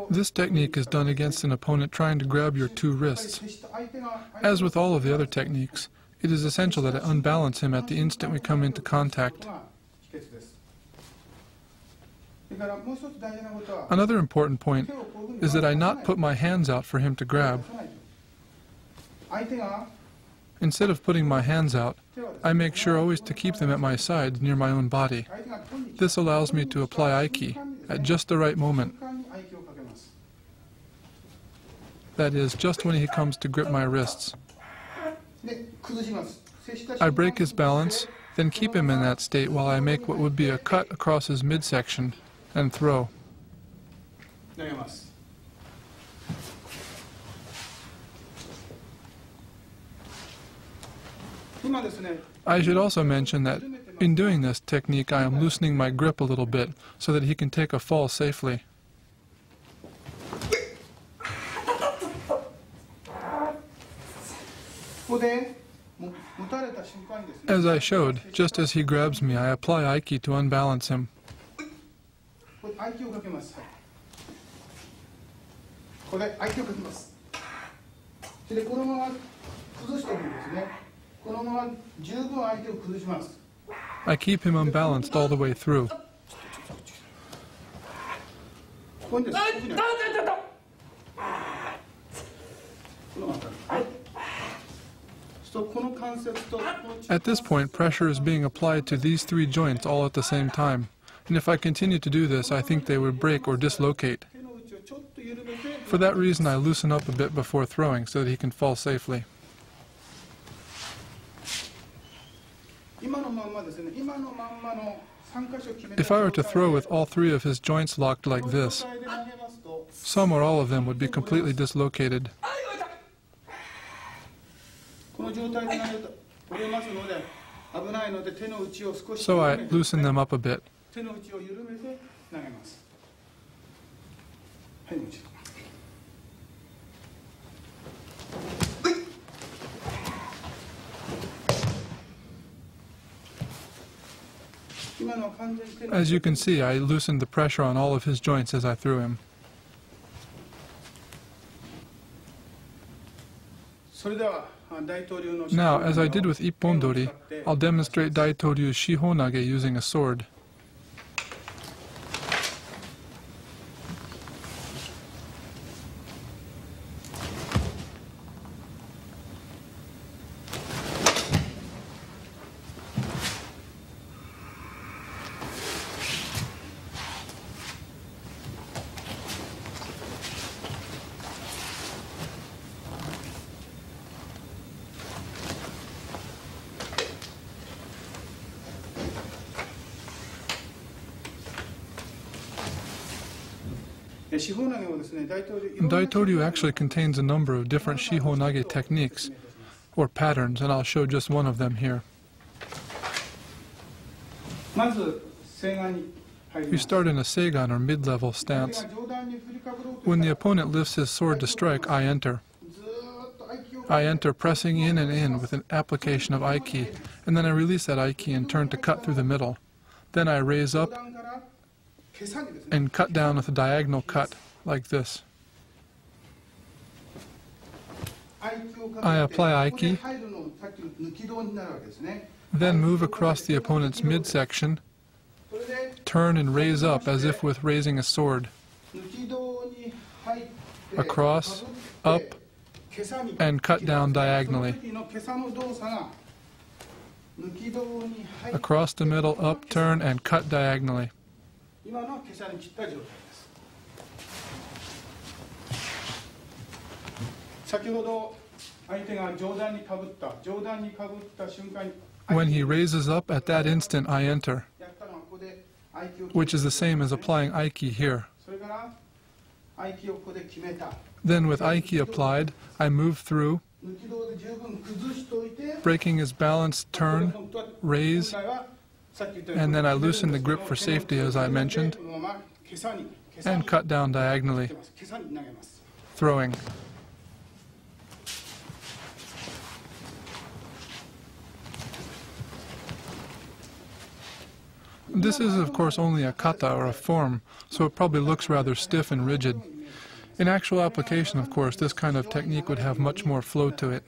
This technique is done against an opponent trying to grab your two wrists. As with all of the other techniques, it is essential that I unbalance him at the instant we come into contact. Another important point is that I not put my hands out for him to grab. Instead of putting my hands out, I make sure always to keep them at my sides near my own body. This allows me to apply Aiki at just the right moment. That is, just when he comes to grip my wrists. I break his balance, then keep him in that state while I make what would be a cut across his midsection and throw. I should also mention that in doing this technique I am loosening my grip a little bit so that he can take a fall safely. As I showed, just as he grabs me, I apply Aiki to unbalance him. I keep him unbalanced all the way through. At this point, pressure is being applied to these three joints all at the same time, and if I continue to do this, I think they would break or dislocate. For that reason, I loosen up a bit before throwing so that he can fall safely. If I were to throw with all three of his joints locked like this, some or all of them would be completely dislocated. So I loosen them up a bit. As you can see, I loosened the pressure on all of his joints as I threw him. Now, as I did with Ippon-dori, I'll demonstrate Daito Ryu's Shiho nage using a sword. Daito Ryu actually contains a number of different Shiho nage techniques, or patterns, and I'll show just one of them here. We start in a seigan or mid-level stance. When the opponent lifts his sword to strike, I enter. I enter pressing in and in with an application of Aiki, and then I release that Aiki and turn to cut through the middle. Then I raise up and cut down with a diagonal cut, like this. I apply Aiki, then move across the opponent's midsection, turn and raise up as if with raising a sword. Across, up, and cut down diagonally. Across the middle, up, turn, and cut diagonally. When he raises up, at that instant I enter, which is the same as applying Aiki here. Then with Aiki applied, I move through, breaking his balance, turn, raise, and then I loosen the grip for safety as I mentioned, and cut down diagonally, throwing. This is, of course, only a kata, or a form, so it probably looks rather stiff and rigid. In actual application, of course, this kind of technique would have much more flow to it.